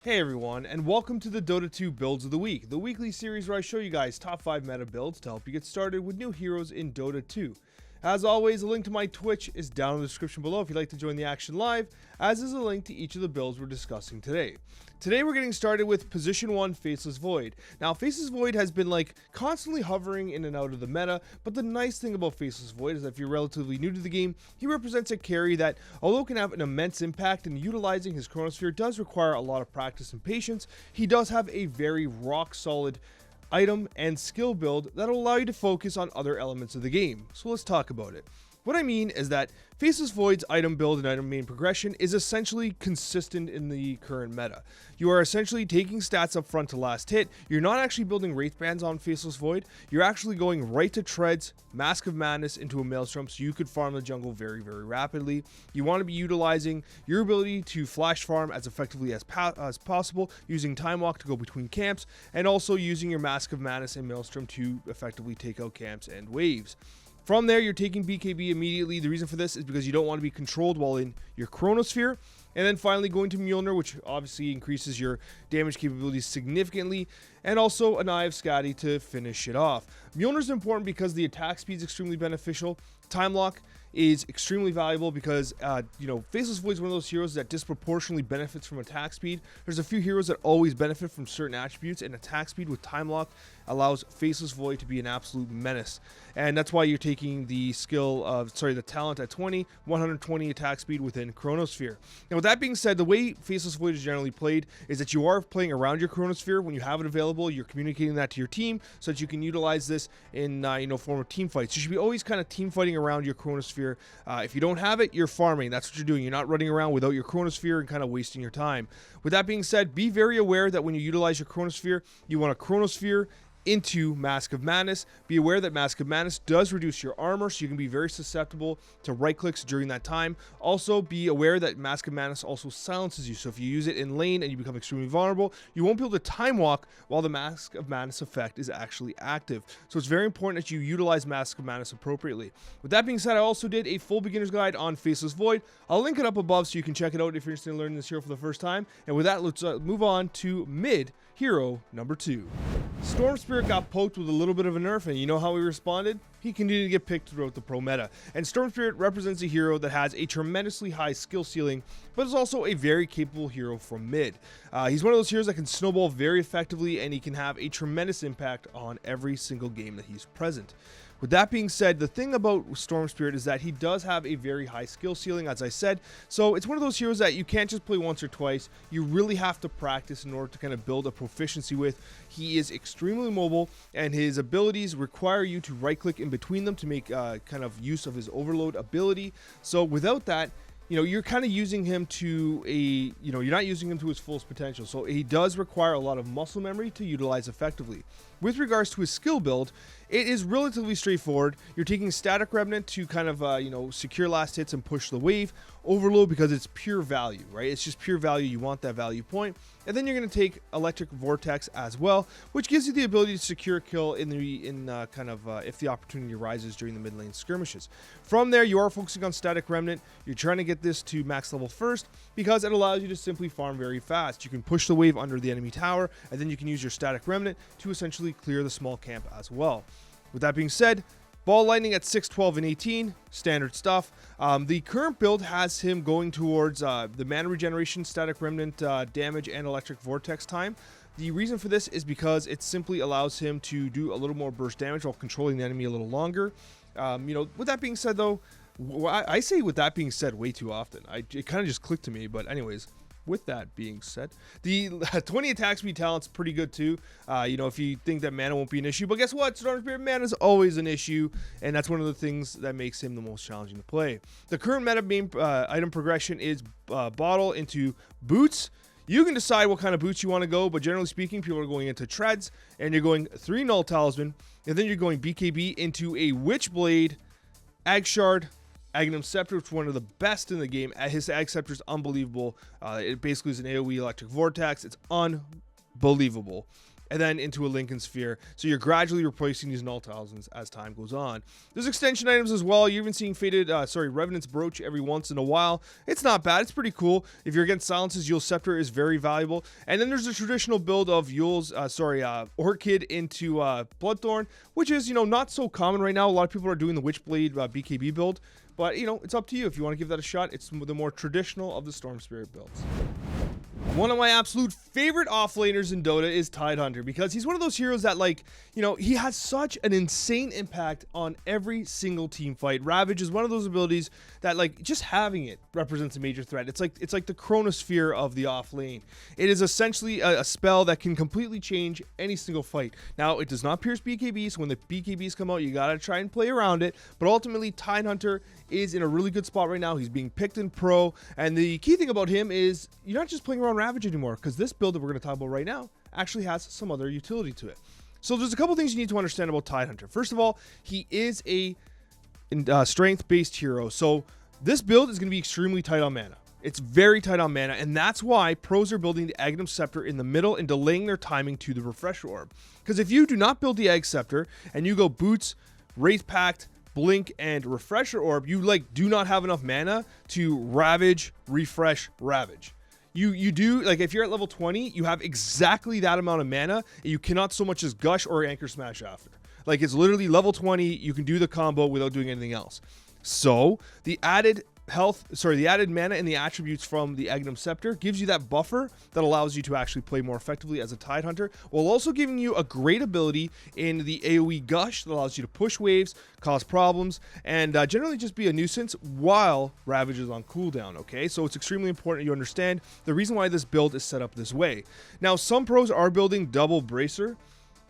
Hey everyone, and welcome to the Dota 2 Builds of the Week, the weekly series where I show you guys top 5 meta builds to help you get started with new heroes in Dota 2. As always, a link to my Twitch is down in the description below if you'd like to join the action live, as is a link to each of the builds we're discussing today. Today we're getting started with Position 1 Faceless Void. Now, Faceless Void has been constantly hovering in and out of the meta, but the nice thing about Faceless Void is that if you're relatively new to the game, he represents a carry that, although can have an immense impact, and utilizing his Chronosphere does require a lot of practice and patience, he does have a very rock solid item and skill build that'll allow you to focus on other elements of the game. So let's talk about it. What I mean is that Faceless Void's item build and item main progression is essentially consistent in the current meta. You are essentially taking stats up front to last hit. You're not actually building Wraith Bands on Faceless Void. You're actually going right to Treads, Mask of Madness into a Maelstrom so you could farm the jungle very, very rapidly. You want to be utilizing your ability to flash farm as effectively as possible, using Time Walk to go between camps, and also using your Mask of Madness and Maelstrom to effectively take out camps and waves. From there, you're taking BKB immediately. The reason for this is because you don't want to be controlled while in your Chronosphere. And then finally going to Mjolnir, which obviously increases your damage capabilities significantly. And also an Eye of Skadi to finish it off. Mjolnir is important because the attack speed is extremely beneficial. Time Lock is extremely valuable because, Faceless Void is one of those heroes that disproportionately benefits from attack speed. There's a few heroes that always benefit from certain attributes, and attack speed with Time Lock allows Faceless Void to be an absolute menace. And that's why you're taking the the talent at 20, 120 attack speed within Chronosphere. Now, with that being said, the way Faceless Void is generally played is that you are playing around your Chronosphere. When you have it available, you're communicating that to your team so that you can utilize this in, form of team fights. You should be always kind of team fighting around your Chronosphere. If you don't have it, you're farming. That's what you're doing. You're not running around without your Chronosphere and kind of wasting your time. With that being said, be very aware that when you utilize your Chronosphere, you want a Chronosphere into Mask of Madness. Be aware that Mask of Madness does reduce your armor, so you can be very susceptible to right clicks during that time. Also, be aware that Mask of Madness also silences you, so if you use it in lane and you become extremely vulnerable, you won't be able to time walk while the Mask of Madness effect is actually active. So it's very important that you utilize Mask of Madness appropriately. With that being said, I also did a full beginner's guide on Faceless Void. I'll link it up above so you can check it out if you're interested in learning this hero for the first time. And with that, let's move on to mid hero number 2. Storm Spirit got poked with a little bit of a nerf, and you know how he responded? He continued to get picked throughout the pro meta. And Storm Spirit represents a hero that has a tremendously high skill ceiling, but is also a very capable hero from mid. He's one of those heroes that can snowball very effectively, and he can have a tremendous impact on every single game that he's present. With that being said, the thing about Storm Spirit is that he does have a very high skill ceiling, as I said. So it's one of those heroes that you can't just play once or twice. You really have to practice in order to kind of build a proficiency with. He is extremely mobile, and his abilities require you to right click in between them to make kind of use of his overload ability. So without that, you're kind of using him to you're not using him to his fullest potential. So he does require a lot of muscle memory to utilize effectively. With regards to his skill build, it is relatively straightforward. You're taking Static Remnant to kind of, secure last hits and push the wave. Overload because it's pure value, right? It's just pure value. You want that value point. And then you're going to take Electric Vortex as well, which gives you the ability to secure a kill if the opportunity arises during the mid lane skirmishes. From there, you are focusing on Static Remnant. You're trying to get this to max level first because it allows you to simply farm very fast. You can push the wave under the enemy tower, and then you can use your Static Remnant to essentially clear the small camp as well. With that being said, Ball Lightning at 6, 12, and 18, standard stuff. The current build has him going towards the mana regeneration, Static Remnant damage, and Electric Vortex time. The reason for this is because it simply allows him to do a little more burst damage while controlling the enemy a little longer. With that being said, though, I say with that being said way too often. It kind of just clicked to me, but anyways. With that being said, the 20 attack speed talent's pretty good too. If you think that mana won't be an issue, but guess what? Storm Spirit mana is always an issue, and that's one of the things that makes him the most challenging to play. The current meta main item progression is bottle into boots. You can decide what kind of boots you want to go, but generally speaking, people are going into treads, and you're going 3 Null Talisman, and then you're going BKB into a Witchblade, Ag Shard, Aghanim Scepter, which is one of the best in the game. His Ag Scepter is unbelievable. It basically is an AoE Electric Vortex. It's unbelievable. and then into a Lincoln Sphere. So you're gradually replacing these null talismans as time goes on. There's extension items as well. You're even seeing Revenant's Brooch every once in a while. It's not bad. It's pretty cool. If you're against silences, Yule's Scepter is very valuable. And then there's the traditional build of Yule's, Orchid into Bloodthorn, which is, not so common right now. A lot of people are doing the Witchblade BKB build. But, it's up to you if you want to give that a shot. It's the more traditional of the Storm Spirit builds. One of my absolute favorite offlaners in Dota is Tidehunter, because he's one of those heroes that, he has such an insane impact on every single team fight. Ravage is one of those abilities that, just having it represents a major threat. It's like the Chronosphere of the offlane. It is essentially a spell that can completely change any single fight. Now, it does not pierce BKBs. When the BKBs come out, you gotta try and play around it. But ultimately, Tidehunter is in a really good spot right now. He's being picked in pro, and the key thing about him is you're not just playing around Ravage anymore, because this build that we're going to talk about right now actually has some other utility to it. So there's a couple things you need to understand about Tidehunter. First of all, he is a strength-based hero, so this build is going to be extremely tight on mana. It's very tight on mana, and that's why pros are building the Aghanim Scepter in the middle and delaying their timing to the Refresher Orb. Because if you do not build the Ag Scepter and you go Boots, Wraith Pact, Blink, and Refresher Orb, you do not have enough mana to Ravage, Refresh, Ravage. You do, if you're at level 20, you have exactly that amount of mana, and you cannot so much as Gush or Anchor Smash after. It's literally level 20, you can do the combo without doing anything else. So, the added mana and the attributes from the Aghanim Scepter gives you that buffer that allows you to actually play more effectively as a Tidehunter, while also giving you a great ability in the AoE Gush that allows you to push waves, cause problems, and generally just be a nuisance while Ravage is on cooldown, okay? So it's extremely important you understand the reason why this build is set up this way. Now, some pros are building double Bracer.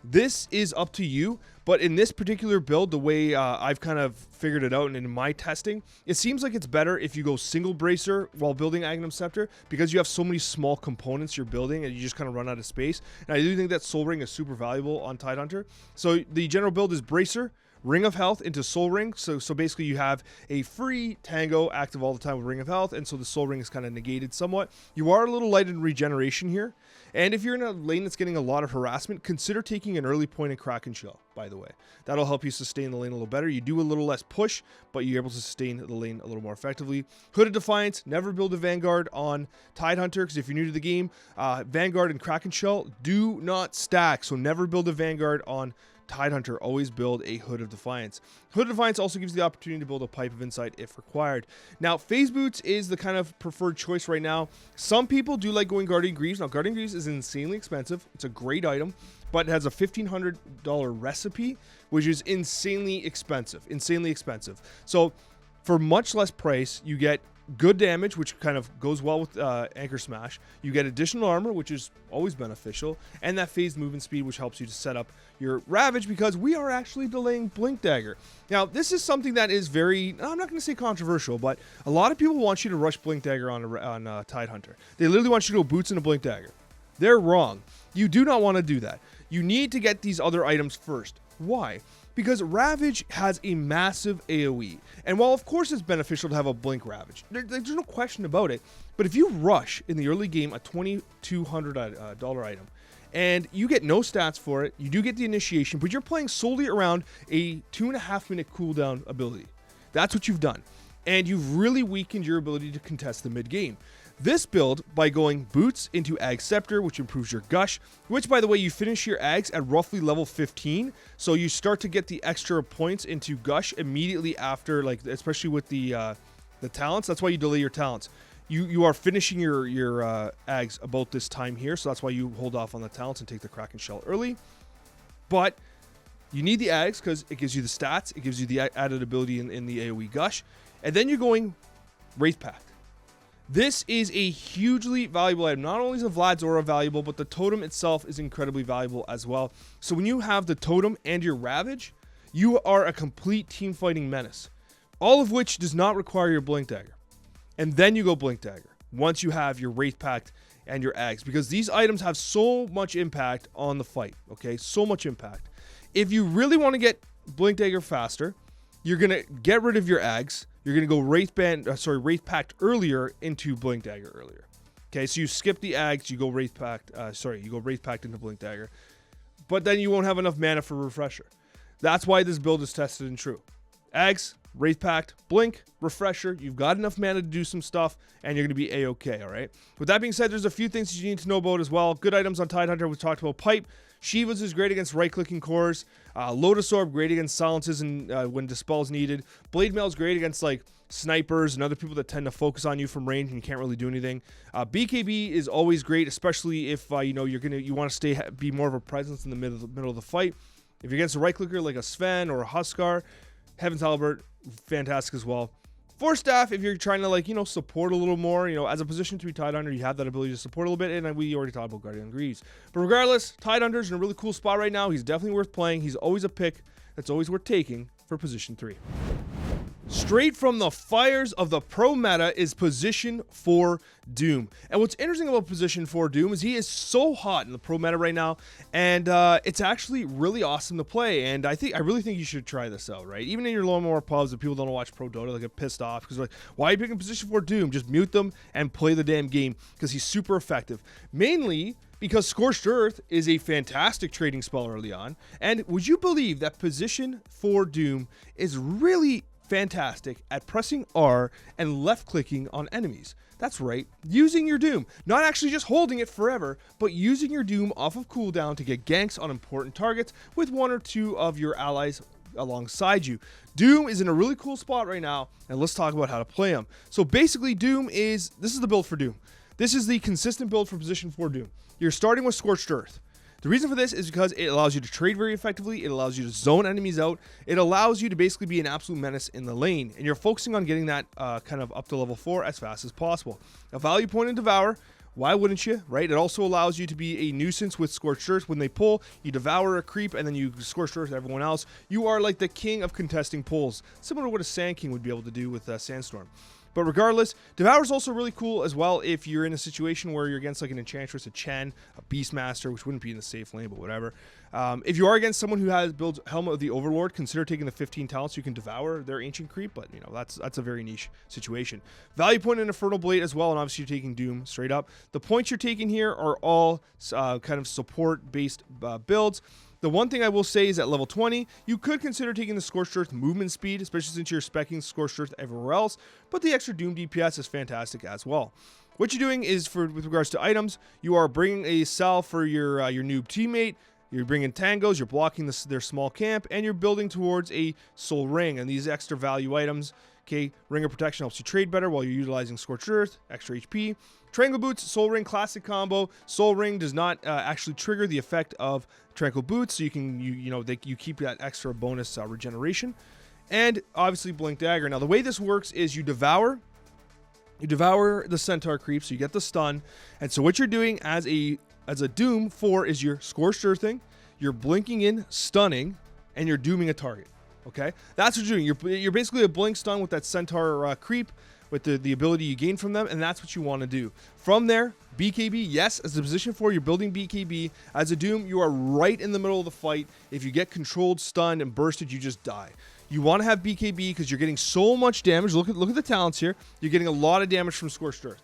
This is up to you, but in this particular build, the way I've kind of figured it out and in my testing, it seems like it's better if you go single Bracer while building Aghanim Scepter, because you have so many small components you're building and you just kind of run out of space. And I do think that Soul Ring is super valuable on Tidehunter. So the general build is Bracer, Ring of Health into Soul Ring. So basically you have a free Tango active all the time with Ring of Health, and so the Soul Ring is kind of negated somewhat. You are a little light in regeneration here. And if you're in a lane that's getting a lot of harassment, consider taking an early point in Kraken Shell, by the way. That'll help you sustain the lane a little better. You do a little less push, but you're able to sustain the lane a little more effectively. Hood of Defiance, never build a Vanguard on Tidehunter, because if you're new to the game, Vanguard and Kraken Shell do not stack, so never build a Vanguard on Tidehunter. Always build a Hood of Defiance. Hood of Defiance also gives you the opportunity to build a Pipe of Insight if required. Now, Phase Boots is the kind of preferred choice right now. Some people do like going Guardian Greaves. Now, Guardian Greaves is insanely expensive. It's a great item, but it has a $1,500 recipe, which is insanely expensive. So, for much less price, you get good damage, which kind of goes well with Anchor Smash. You get additional armor, which is always beneficial, and that phased movement speed, which helps you to set up your Ravage, because we are actually delaying Blink Dagger. Now, this is something that is very, I'm not going to say controversial, but a lot of people want you to rush Blink Dagger on Tidehunter. They literally want you to go Boots into Blink Dagger. They're wrong. You do not want to do that. You need to get these other items first. Why? Because Ravage has a massive AoE. And while of course it's beneficial to have a Blink Ravage, there's no question about it, but if you rush in the early game a $2,200 item, and you get no stats for it, you do get the initiation, but you're playing solely around a 2.5 minute cooldown ability. That's what you've done. And you've really weakened your ability to contest the mid game. This build, by going Boots into Ag Scepter, which improves your Gush, which, by the way, you finish your Ags at roughly level 15, so you start to get the extra points into Gush immediately after, especially with the talents. That's why you delay your talents. You are finishing your Ags about this time here, so that's why you hold off on the talents and take the Kraken Shell early. But you need the Ags because it gives you the stats, it gives you the added ability in the AoE Gush, and then you're going Wraith Pact. This is a hugely valuable item. Not only is the Vlad's Aura valuable, but the totem itself is incredibly valuable as well. So when you have the totem and your Ravage, you are a complete team fighting menace. All of which does not require your Blink Dagger. And then you go Blink Dagger once you have your Wraith Pact and your Ags, because these items have so much impact on the fight, okay? So much impact. If you really want to get Blink Dagger faster, you're going to get rid of your Ags. You're going to go Wraith Pact earlier into Blink Dagger earlier. Okay, so you skip the Ags, you go Wraith Pact, you go Wraith Pact into Blink Dagger. but then you won't have enough mana for Refresher. That's why this build is tested and true. Eggs, Wraith Pact, Blink, Refresher. You've got enough mana to do some stuff, and you're going to be A-okay, all right? With that being said, there's a few things you need to know about as well. Good items on Tidehunter. We talked about Pipe. Shivas is great against right-clicking cores. Lotus Orb, great against silences and when Dispel is needed. Blade Mail is great against, like, snipers and other people that tend to focus on you from range and you can't really do anything. BKB is always great, especially if, you know, you want to be more of a presence in the middle of the fight. If you're against a right-clicker like a Sven or a Huskar, Heaven's Halberd, fantastic as well. Force Staff, if you're trying to, like, you know, support a little more, you know, as a position 3 Tidehunter, you have that ability to support a little bit, and we already talked about Guardian of Greaves. But regardless, Tidehunter's in a really cool spot right now. He's definitely worth playing. He's always a pick that's always worth taking for position 3. Straight from the fires of the pro meta is position 4 Doom. And what's interesting about position 4 Doom is he is so hot in the pro meta right now, and it's actually really awesome to play. And I really think you should try this out, right? Even in your low more pubs, if people don't watch pro Dota, they get pissed off because like, why are you picking position 4 Doom? Just mute them and play the damn game because he's super effective. Mainly because Scorched Earth is a fantastic trading spell early on. And would you believe that position 4 Doom is really fantastic at pressing R and left clicking on enemies? That's right, using your Doom. Not actually just holding it forever, but using your Doom off of cooldown to get ganks on important targets with 1 or 2 of your allies alongside you. Doom is in a really cool spot right now, and let's talk about how to play him. So basically, this is the build for Doom. This is the consistent build for position 4 Doom. You're starting with Scorched Earth. The reason for this is because it allows you to trade very effectively, it allows you to zone enemies out, it allows you to basically be an absolute menace in the lane, and you're focusing on getting that kind of up to level 4 as fast as possible. A value point in Devour, why wouldn't you, right? It also allows you to be a nuisance with Scorched Earth. When they pull, you devour a creep, and then you Scorched Earth everyone else. You are like the king of contesting pulls, similar to what a Sand King would be able to do with Sandstorm. But regardless, Devour is also really cool as well if you're in a situation where you're against like an Enchantress, a Chen, a Beastmaster, which wouldn't be in the safe lane, but whatever. If you are against someone who builds Helmet of the Overlord, consider taking the 15 talents so you can devour their Ancient Creep, but you know, that's a very niche situation. Value point in Infernal Blade as well, and obviously you're taking Doom straight up. The points you're taking here are all kind of support-based builds. The one thing I will say is at level 20, you could consider taking the Scorched Earth movement speed, especially since you're speccing Scorched Earth everywhere else, but the extra Doom DPS is fantastic as well. What you're doing is, with regards to items, you are bringing a salve for your noob teammate, you're bringing tangos, you're blocking their small camp, and you're building towards a soul ring, and these extra value items, okay, Ring of Protection helps you trade better while you're utilizing Scorched Earth, extra HP. Tranquil Boots, Soul Ring, classic combo. Soul Ring does not actually trigger the effect of Tranquil Boots, so you keep that extra bonus regeneration. And obviously Blink Dagger. Now the way this works is you devour the Centaur creep, so you get the stun. And so what you're doing as a Doom 4 is you're Scorched Earthing, you're blinking in, stunning, and you're dooming a target. Okay, that's what you're doing. You're basically a blink stun with that Centaur creep, with the ability you gain from them, and that's what you want to do. From there, BKB, yes, as a position 4, you're building BKB. As a Doom, you are right in the middle of the fight. If you get controlled, stunned, and bursted, you just die. You want to have BKB because you're getting so much damage. Look at the talents here. You're getting a lot of damage from Scorched Earth,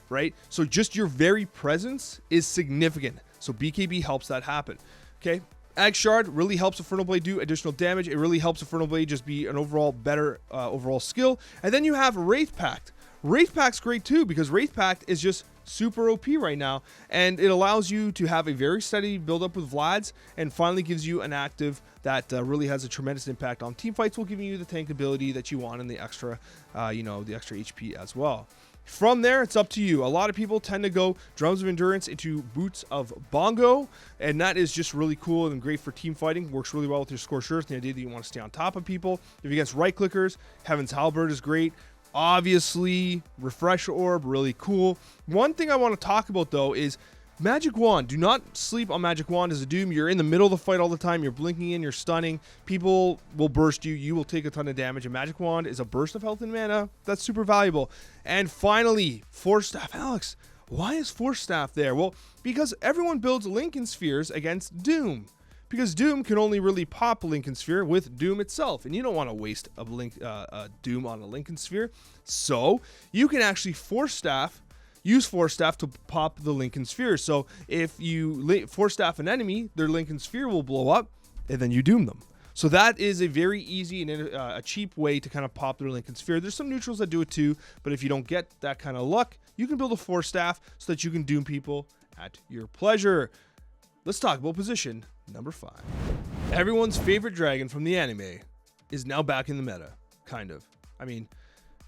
right? So just your very presence is significant. So BKB helps that happen, okay? Ag Shard really helps Infernal Blade do additional damage. It really helps Infernal Blade just be an overall better overall skill. And then you have Wraith Pact. Wraith Pact's great too because Wraith Pact is just super OP right now, and it allows you to have a very steady build up with Vlad's, and finally gives you an active that really has a tremendous impact on team fights, while giving you the tank ability that you want and the extra, the extra HP as well. From there, it's up to you. A lot of people tend to go Drums of Endurance into Boots of Bongo, and that is just really cool and great for team fighting. Works really well with your Scorched Earth, the idea that you want to stay on top of people. If you're against right clickers, Heaven's Halberd is great. Obviously, Refresh Orb, really cool. One thing I want to talk about, though, is Magic Wand. Do not sleep on Magic Wand as a Doom. You're in the middle of the fight all the time. You're blinking in, you're stunning. People will burst you. You will take a ton of damage. And Magic Wand is a burst of health and mana. That's super valuable. And finally, Force Staff. Alex, why is Force Staff there? Well, because everyone builds Lincoln Spheres against Doom. Because Doom can only really pop a Lincoln Sphere with Doom itself, and you don't want to waste a Doom on a Lincoln Sphere. So you can actually Force Staff use Force Staff to pop the Lincoln Sphere. So if you Force Staff an enemy, their Lincoln Sphere will blow up, and then you doom them. So that is a very easy and a cheap way to kind of pop their Lincoln Sphere. There's some neutrals that do it too, but if you don't get that kind of luck, you can build a Force Staff so that you can doom people at your pleasure. Let's talk about position number 5. Everyone's favorite dragon from the anime is now back in the meta, kind of. I mean,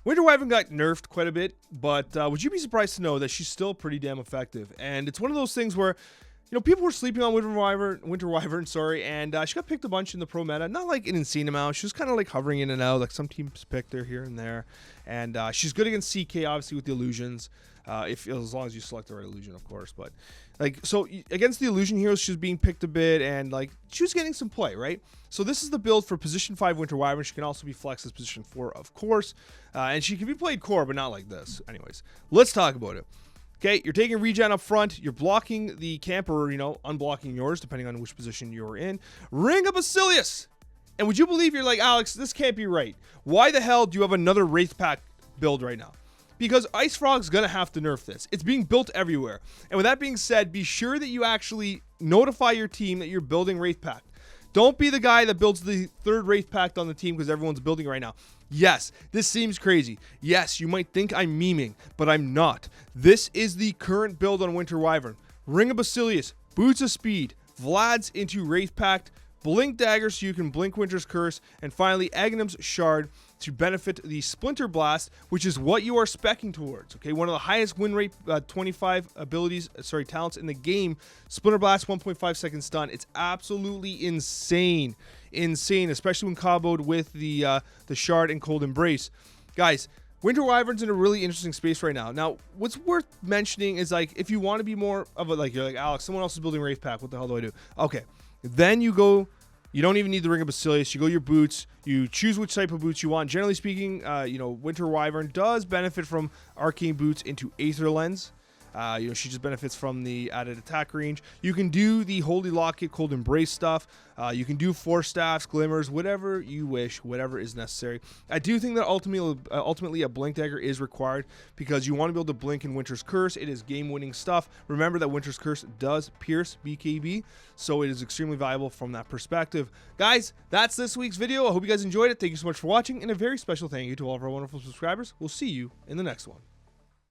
Winter Wyvern got nerfed quite a bit, but would you be surprised to know that she's still pretty damn effective? And it's one of those things where, you know, people were sleeping on Winter Wyvern, and she got picked a bunch in the pro meta. Not like an insane amount. She was kind of like hovering in and out. Like some teams picked her here and there. And she's good against CK, obviously, with the illusions. As long as you select the right illusion, of course. But like, so against the illusion heroes, she was being picked a bit, and like she was getting some play, right? So this is the build for position 5 Winter Wyvern. She can also be flexed as position 4, of course, and she can be played core, but not like this. Anyways, let's talk about it. Okay, you're taking regen up front. You're blocking the camper, you know, unblocking yours, depending on which position you're in. Ring of Basilius! And would you believe, you're like, Alex, this can't be right. Why the hell do you have another Wraith Pack build right now? Because Ice Frog's going to have to nerf this. It's being built everywhere. And with that being said, be sure that you actually notify your team that you're building Wraith Pack. Don't be the guy that builds the 3rd Wraith Pack on the team because everyone's building right now. Yes, this seems crazy. Yes, you might think I'm memeing, but I'm not. This is the current build on Winter Wyvern. Ring of Basilius, Boots of Speed, Vlad's into Wraith Pact, Blink Dagger so you can blink Winter's Curse, and finally Aghanim's Shard to benefit the Splinter Blast, which is what you are speccing towards. Okay, one of the highest win rate 25 talents in the game. Splinter Blast, 1.5 second stun. It's absolutely insane, especially when comboed with the Shard and Cold Embrace. Guys, Winter Wyvern's in a really interesting space right now. Now, what's worth mentioning is, like, if you want to be more of a, like, you're like, Alex, someone else is building Wraith Pack, what the hell do I do? Okay, then you go. You don't even need the Ring of Basilius. You go your boots. You choose which type of boots you want. Generally speaking, you know, Winter Wyvern does benefit from Arcane Boots into Aether Lens. You know, she just benefits from the added attack range. You can do the Holy Locket, Cold Embrace stuff. You can do Force Staffs, Glimmers, whatever you wish, whatever is necessary. I do think that ultimately a Blink Dagger is required because you want to be able to blink in Winter's Curse. It is game-winning stuff. Remember that Winter's Curse does pierce BKB, so it is extremely valuable from that perspective. Guys, that's this week's video. I hope you guys enjoyed it. Thank you so much for watching, and a very special thank you to all of our wonderful subscribers. We'll see you in the next one.